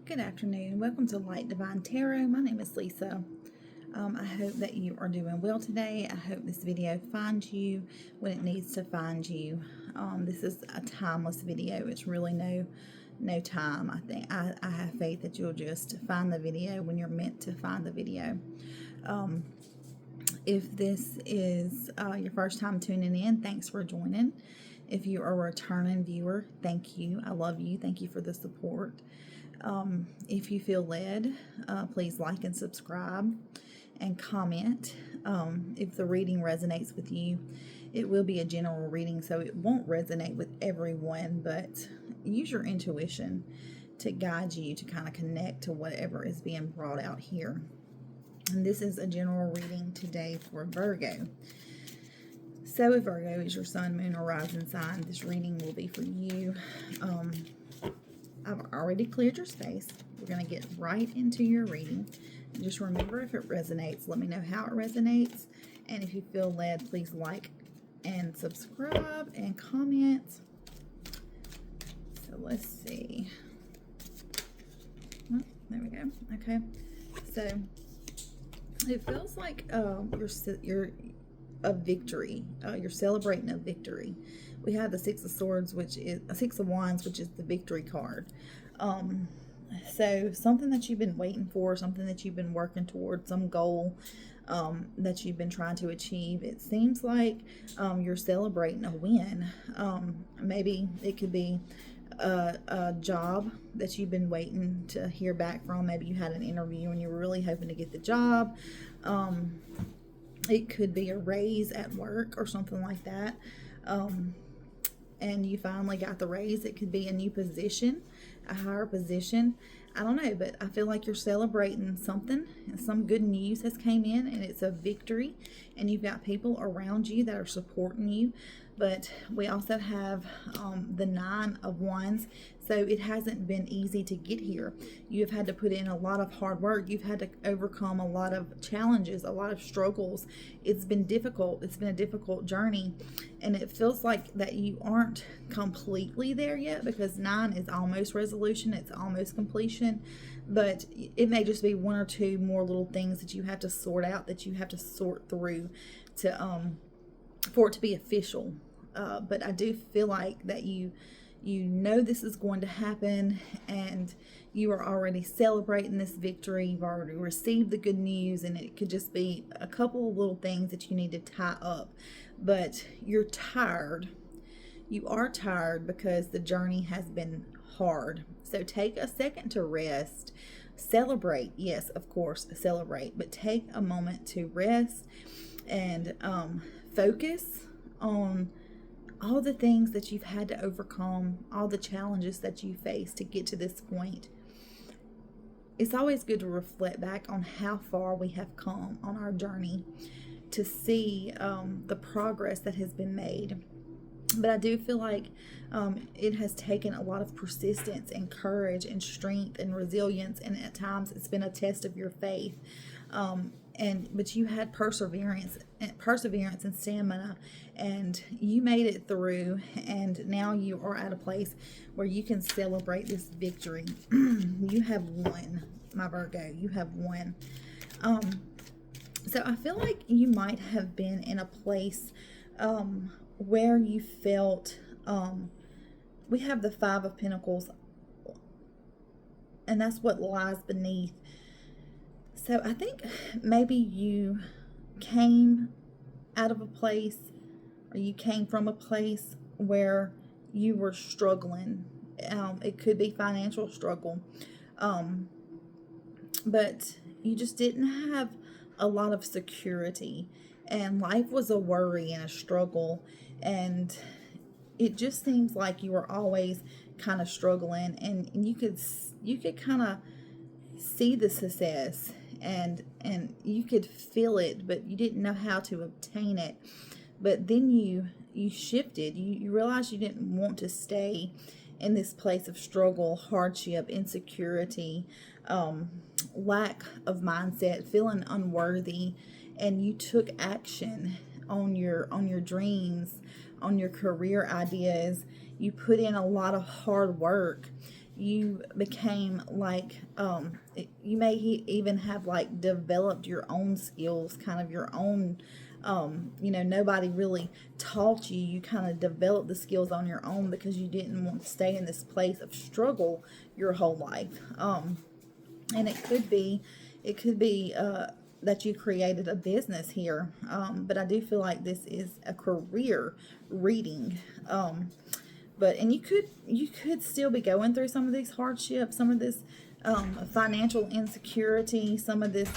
Good afternoon. Welcome to Light Divine Tarot. My name is Lisa. I hope that you are doing well today. I hope this video finds you when it needs to find you. This is a timeless video. It's really no time. I have faith that you'll just find the video when you're meant to find the video. If this is your first time tuning in, thanks for joining. If you are a returning viewer, thank you. I love you. Thank you for the support. If you feel led, please like and subscribe and comment. If the reading resonates with you, it will be a general reading, so it won't resonate with everyone, but use your intuition to guide you to kind of connect to whatever is being brought out here. And this is a general reading today for Virgo. So if Virgo is your sun, moon, or rising sign, this reading will be for you. I've already cleared your space. We're going to get right into your reading. Just remember, if it resonates, let me know how it resonates. And if you feel led, please like and subscribe and comment. So let's see. Oh, there we go. Okay. So it feels like you're a victory. You're celebrating a victory. We have the Six of Swords, which is a Six of Wands, which is the victory card. So something that you've been waiting for, something that you've been working towards, some goal that you've been trying to achieve. It seems like you're celebrating a win. Maybe it could be a job that you've been waiting to hear back from. Maybe you had an interview and you were really hoping to get the job. It could be a raise at work or something like that. And you finally got the raise. It could be a new position, a higher position. I don't know, but I feel like you're celebrating something, and some good news has came in, and it's a victory, and you've got people around you that are supporting you. But we also have the Nine of Wands, so it hasn't been easy to get here. You've had to put in a lot of hard work. You've had to overcome a lot of challenges, a lot of struggles. It's been difficult. It's been a difficult journey, and it feels like that you aren't completely there yet, because 9 is almost resolution. It's almost completion, but it may just be one or two more little things that you have to sort out, that you have to sort through to for it to be official. But I do feel like that you know this is going to happen, and you are already celebrating this victory. You've already received the good news, and it could just be a couple of little things that you need to tie up. But you're tired. You are tired because the journey has been hard. So take a second to rest. Celebrate. Yes, of course, celebrate. But take a moment to rest and focus on all the things that you've had to overcome, all the challenges that you face to get to this point. It's always good to reflect back on how far we have come on our journey, to see the progress that has been made. But I do feel like it has taken a lot of persistence and courage and strength and resilience, and at times it's been a test of your faith. But you had perseverance and stamina, and you made it through, and now you are at a place where you can celebrate this victory. You have won, my Virgo. You have won. So I feel like you might have been in a place where you felt we have the Five of Pentacles, and that's what lies beneath. So I think maybe you came out of a place, or you came from a place where you were struggling. It could be financial struggle, but you just didn't have a lot of security, and life was a worry and a struggle, and it just seems like you were always kind of struggling, and you could kind of see the success, and you could feel it, but you didn't know how to obtain it. But then you shifted. You realized you didn't want to stay in this place of struggle, hardship, insecurity, lack of mindset, feeling unworthy, and you took action on your dreams, on your career ideas. You put in a lot of hard work, you became like, you may even have like developed your own skills, kind of your own, nobody really taught you. You kind of developed the skills on your own because you didn't want to stay in this place of struggle your whole life. And it could be that you created a business here. But I do feel like this is a career reading. And you could still be going through some of these hardships, some of this financial insecurity, some of this,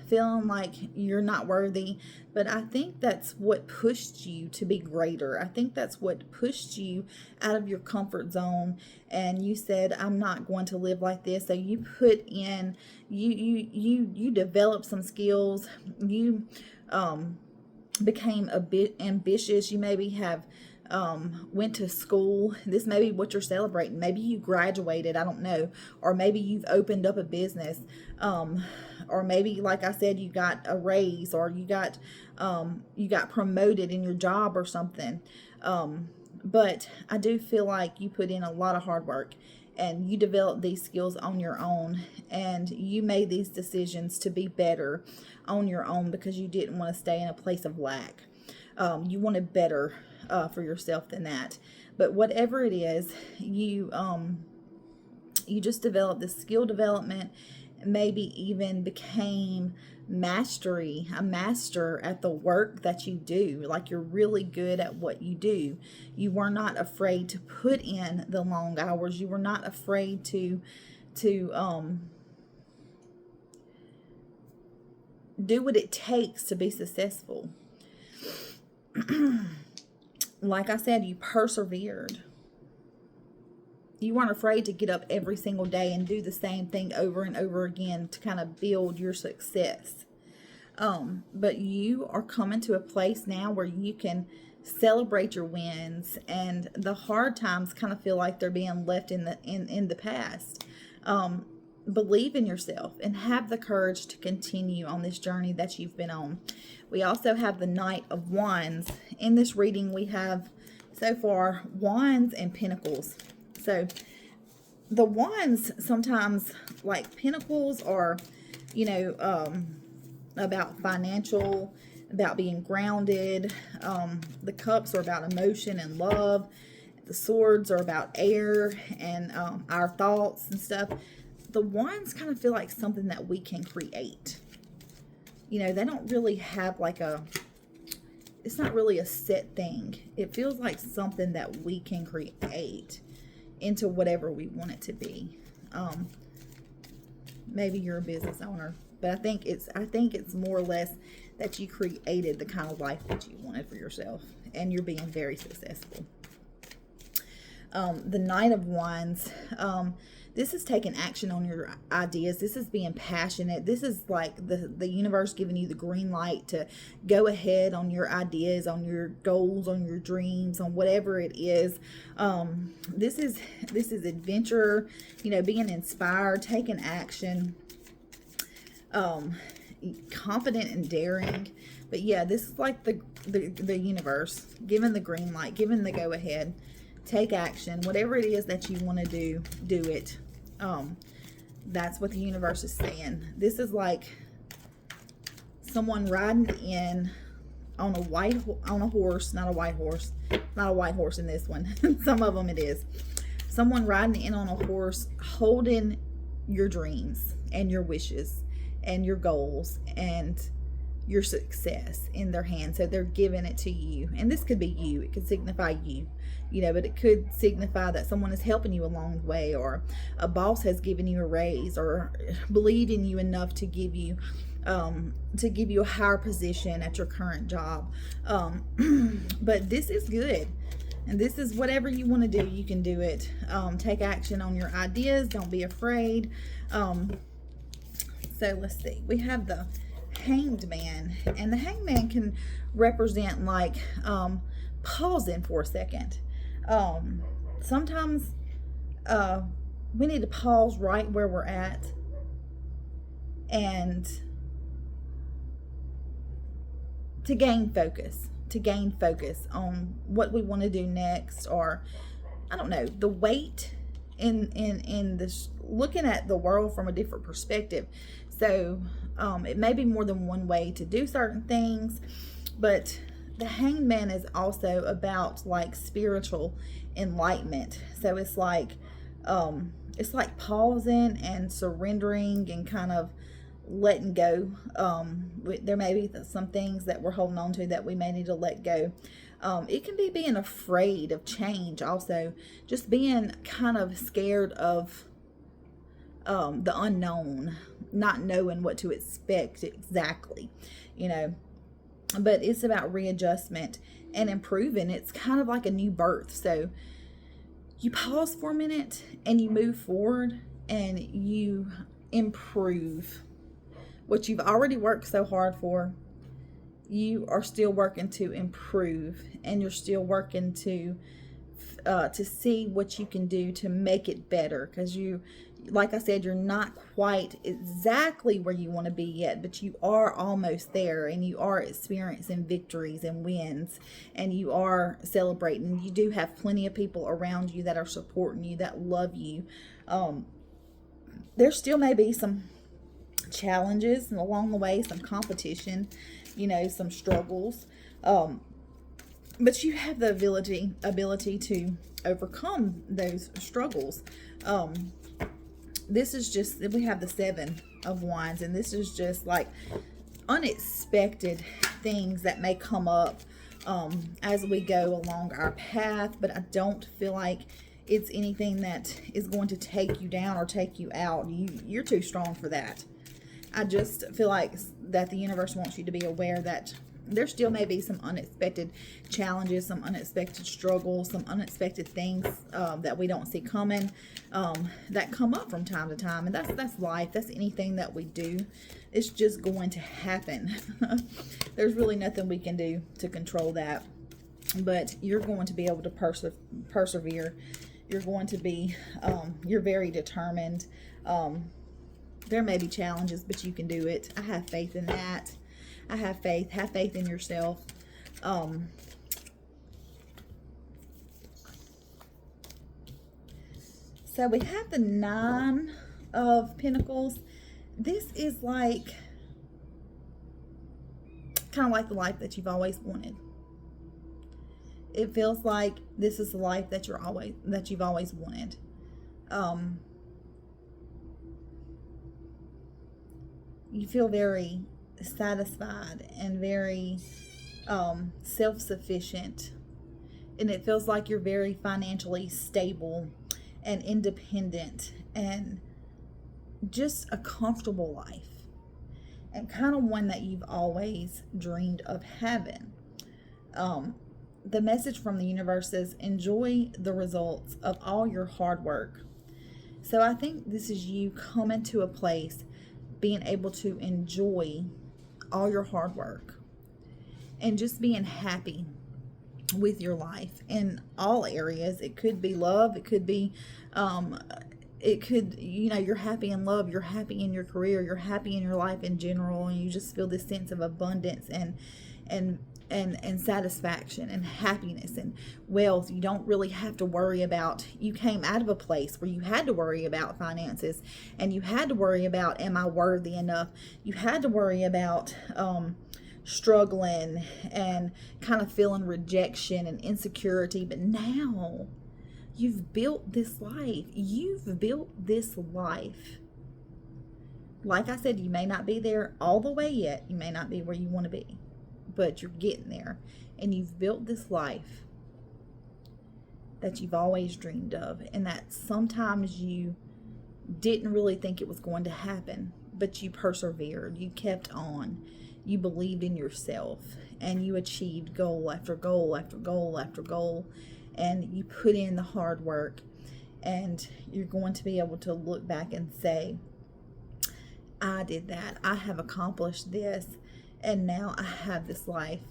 feeling like you're not worthy. But I think that's what pushed you to be greater. I think that's what pushed you out of your comfort zone. And you said, I'm not going to live like this. So you put in, you developed some skills. You became a bit ambitious. You maybe have went to school. This may be what you're celebrating. Maybe you graduated, I don't know. Or maybe you've opened up a business. Or maybe, like I said, you got a raise, or you got promoted in your job or something. But I do feel like you put in a lot of hard work, and you developed these skills on your own, and you made these decisions to be better on your own because you didn't want to stay in a place of lack. You wanted better for yourself than that. But whatever it is, you just developed this skill development, maybe even became a master at the work that you do. Like, you're really good at what you do. You were not afraid to put in the long hours. You were not afraid to do what it takes to be successful. Like I said, you persevered. You weren't afraid to get up every single day and do the same thing over and over again to kind of build your success. But you are coming to a place now where you can celebrate your wins, and the hard times kind of feel like they're being left in the past. Believe in yourself and have the courage to continue on this journey that you've been on. We also have the Knight of Wands. In this reading, we have so far Wands and Pentacles. So the Wands, sometimes, like Pentacles, are, about financial, about being grounded. The Cups are about emotion and love. The Swords are about air and our thoughts and stuff. The Wands kind of feel like something that we can create. They don't really have it's not really a set thing. It feels like something that we can create into whatever we want it to be. Maybe you're a business owner, but I think it's more or less that you created the kind of life that you wanted for yourself, and you're being very successful. The Knight of Wands, this is taking action on your ideas. This is being passionate. This is like the universe giving you the green light to go ahead on your ideas, on your goals, on your dreams, on whatever it is. This is adventure, being inspired, taking action, confident and daring. But yeah, this is like the universe giving the green light, giving the go ahead. Take action. Whatever it is that you want to do it. That's what the universe is saying. This is like someone riding in on a horse, not a white horse in this one. Some of them it is. Someone riding in on a horse, holding your dreams and your wishes and your goals and your success in their hand. So they're giving it to you. And this could be you. It could signify you. But it could signify that someone is helping you along the way, or a boss has given you a raise, or believed in you enough to give you a higher position at your current job. But this is good. And this is whatever you want to do, you can do it. Take action on your ideas. Don't be afraid. So let's see. We have the Hanged Man. And the Hanged Man can represent like pausing for a second. Sometimes we need to pause right where we're at and to gain focus on what we want to do next, or I don't know, the weight in this, looking at the world from a different perspective. So it may be more than one way to do certain things, but the Hanged Man is also about like spiritual enlightenment. So it's like pausing and surrendering and kind of letting go. There may be some things that we're holding on to that we may need to let go. It can be being afraid of change, also just being kind of scared of the unknown, not knowing what to expect exactly, you know. But it's about readjustment and improving. It's kind of like a new birth. So you pause for a minute and you move forward and you improve what you've already worked so hard for. You are still working to improve, and you're still working to see what you can do to make it better, because you, like I said, you're not quite exactly where you want to be yet, but you are almost there, and you are experiencing victories and wins, and you are celebrating. You do have plenty of people around you that are supporting you, that love you. There still may be some challenges and along the way, some competition, you know, some struggles, but you have the ability to overcome those struggles. This is just, we have the Seven of Wands, and this is just like unexpected things that may come up as we go along our path, but I don't feel like it's anything that is going to take you down or take you out. You're too strong for that. I just feel like that the universe wants you to be aware that there still may be some unexpected challenges, some unexpected struggles, some unexpected things that we don't see coming, that come up from time to time. And that's life. That's anything that we do. It's just going to happen. There's really nothing we can do to control that. But you're going to be able to persevere. You're going to be, you're very determined. There may be challenges, but you can do it. I have faith in that. I have faith. Have faith in yourself. So we have the Nine of Pentacles. This is like, kind of like the life that you've always wanted. It feels like this is the life that you've always wanted. You feel very satisfied and very self-sufficient, and it feels like you're very financially stable and independent and just a comfortable life, and kind of one that you've always dreamed of having. The message from the universe is enjoy the results of all your hard work. So I think this is you coming to a place, being able to enjoy all your hard work and just being happy with your life in all areas. It could be love. It could be, you're happy in love. You're happy in your career. You're happy in your life in general. And you just feel this sense of abundance and satisfaction and happiness and wealth. You don't really have to worry about, you came out of a place where you had to worry about finances, and you had to worry about, am I worthy enough? You had to worry about struggling and kind of feeling rejection and insecurity. But now you've built this life. You've built this life. Like I said, you may not be there all the way yet. You may not be where you want to be, but you're getting there, and you've built this life that you've always dreamed of, and that sometimes you didn't really think it was going to happen, but you persevered, you kept on, you believed in yourself, and you achieved goal after goal after goal after goal, and you put in the hard work, and you're going to be able to look back and say, I did that, I have accomplished this. And now I have this life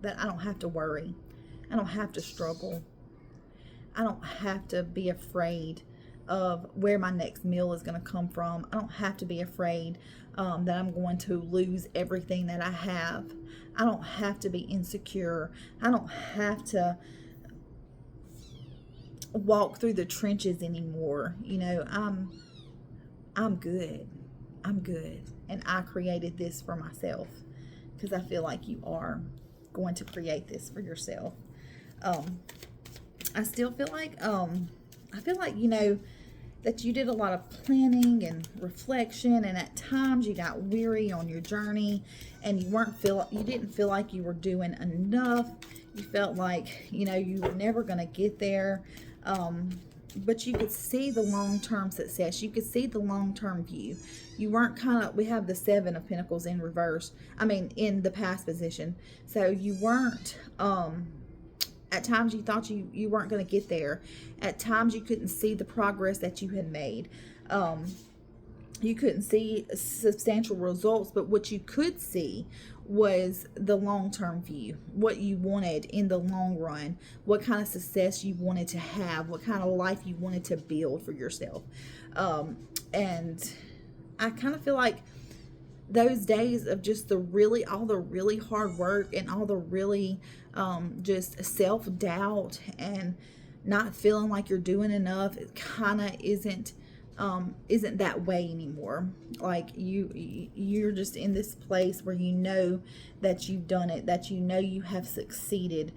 that I don't have to worry. I don't have to struggle. I don't have to be afraid of where my next meal is going to come from. I don't have to be afraid that I'm going to lose everything that I have. I don't have to be insecure. I don't have to walk through the trenches anymore. You know, I'm good. I'm good. And I created this for myself, because I feel like you are going to create this for yourself. Um, I still feel like, I feel like, you know, that you did a lot of planning and reflection, and at times you got weary on your journey, and you didn't feel like you were doing enough. You felt like, you know, you were never going to get there. But you could see the long-term success. You could see the long-term view. You weren't we have the Seven of Pentacles in reverse. I mean, in the past position. So you weren't, at times you thought you weren't going to get there. At times you couldn't see the progress that you had made. You couldn't see substantial results, but what you could see was the long-term view, what you wanted in the long run, what kind of success you wanted to have, what kind of life you wanted to build for yourself. And I kind of feel like those days of just all the really hard work and all the really just self-doubt and not feeling like you're doing enough, it kind of isn't that way anymore. Like you're just in this place where you know that you've done it, that you know you have succeeded.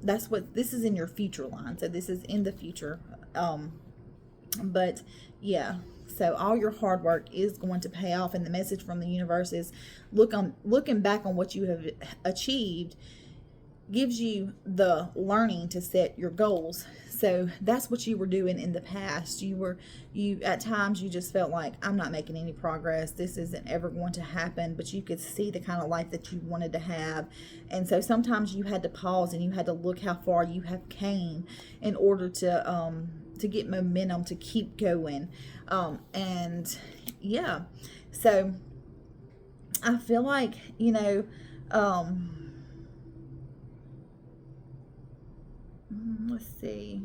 That's what this is in your future line, so this is in the future. But yeah, so all your hard work is going to pay off, and the message from the universe is looking back on what you have achieved gives you the learning to set your goals. So that's what you were doing in the past. You at times you just felt like, I'm not making any progress, this isn't ever going to happen, but you could see the kind of life that you wanted to have. And so sometimes you had to pause and you had to look how far you have came in order to get momentum to keep going. And yeah, so I feel like, you know, let's see.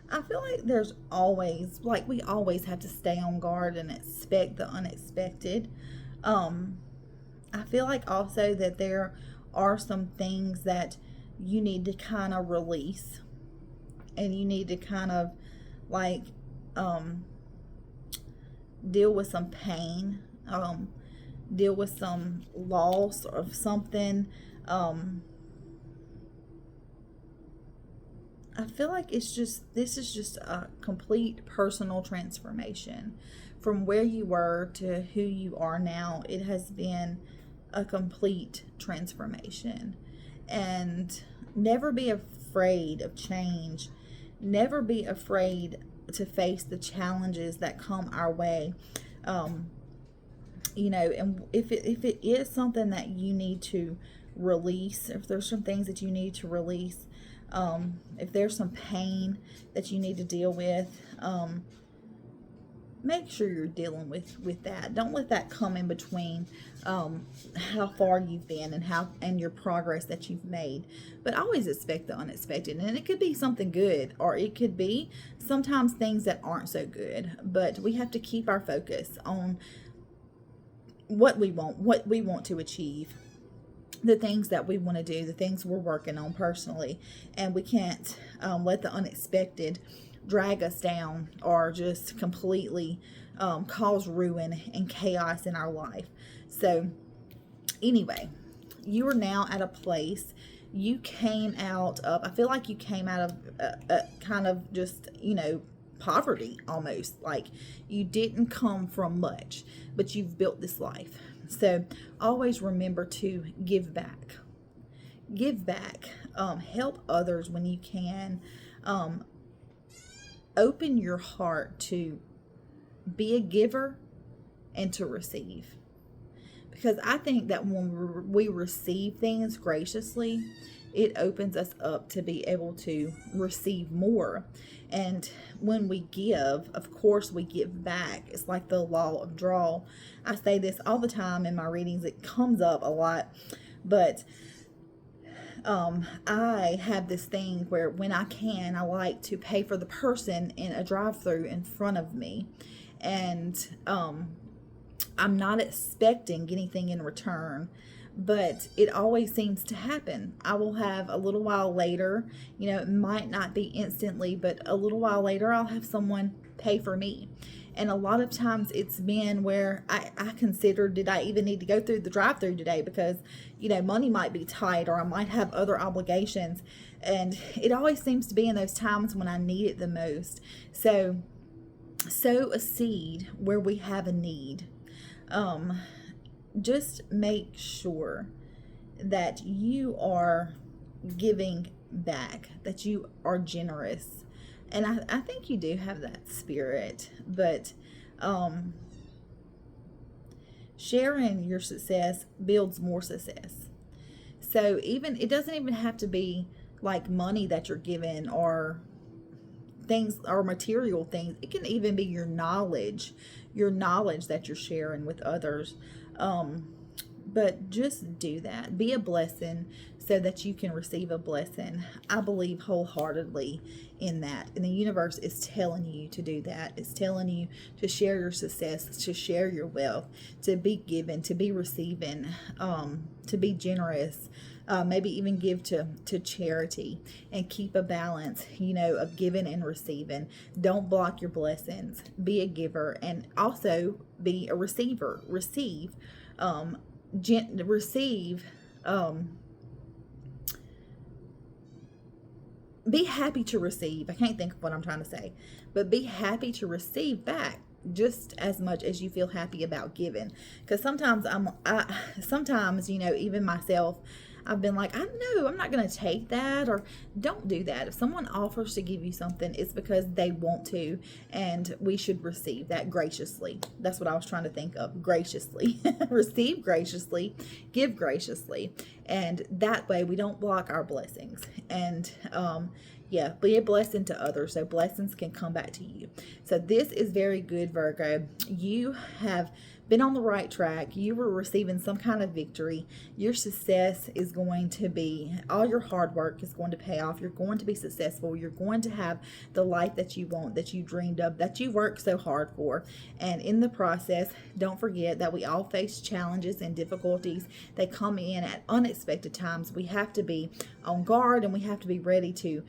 I feel like there's always, like, we always have to stay on guard and expect the unexpected. Um, I feel like also that there are some things that you need to kind of release, and you need to kind of like um, deal with some pain, deal with some loss of something. Um, I feel like this is just a complete personal transformation from where you were to who you are now. It has been a complete transformation. And never be afraid of change. Never be afraid to face the challenges that come our way. You know, and if it is something that you need to release, if there's some things that you need to release, if there's some pain that you need to deal with, make sure you're dealing with that. Don't let that come in between how far you've been and your progress that you've made. But always expect the unexpected, and it could be something good, or it could be sometimes things that aren't so good. But we have to keep our focus on what we want to achieve, the things that we want to do, the things we're working on personally. And we can't let the unexpected drag us down or just completely cause ruin and chaos in our life. So anyway, you are now at a place, you came out of, I feel like you came out of kind of just, you know, poverty almost. Like you didn't come from much, but you've built this life. So always remember to give back. Give back. Help others when you can. Open your heart to be a giver and to receive. Because I think that when we receive things graciously, it opens us up to be able to receive more. And when we give, of course, we give back. It's like the law of draw. I say this all the time in my readings. It comes up a lot. But I have this thing where when I can, I like to pay for the person in a drive-through in front of me, and I'm not expecting anything in return, but it always seems to happen. I will have a little while later, it might not be instantly, but a little while later, I'll have someone pay for me. And a lot of times it's been where I consider, did I even need to go through the drive through today? Because, money might be tight or I might have other obligations. And it always seems to be in those times when I need it the most. So, sow a seed where we have a need. Just make sure that you are giving back, that you are generous. And I think you do have that spirit, but sharing your success builds more success. So it doesn't even have to be like money that you're given or things or material things. It can even be your knowledge that you're sharing with others. But just do that. Be a blessing so that you can receive a blessing. I believe wholeheartedly in that. And the universe is telling you to do that. It's telling you to share your success, to share your wealth, to be given, to be receiving, to be generous. Maybe even give to charity and keep a balance, of giving and receiving. Don't block your blessings. Be a giver and also be a receiver. Receive. Be happy to receive. I can't think of what I'm trying to say, but be happy to receive back just as much as you feel happy about giving. Because sometimes, even myself, I've been like, I know I'm not going to take that, or don't do that. If someone offers to give you something, it's because they want to, and we should receive that graciously. That's what I was trying to think of. Graciously. Receive graciously, give graciously, and that way we don't block our blessings. And be a blessing to others so blessings can come back to you. So this is very good, Virgo. You have been on the right track. You were receiving some kind of victory. Your success is going to be, all your hard work is going to pay off. You're going to be successful. You're going to have the life that you want, that you dreamed of, that you worked so hard for. And in the process, don't forget that we all face challenges and difficulties. They come in at unexpected times. We have to be on guard, and we have to be ready to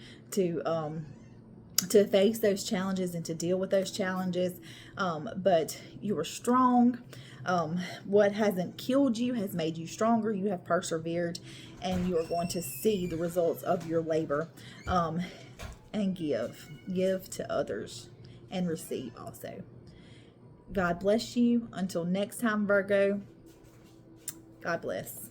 face those challenges and to deal with those challenges. But you are strong. What hasn't killed you has made you stronger. You have persevered, and you are going to see the results of your labor. And give to others and receive also. God bless you. Until next time, Virgo, God bless.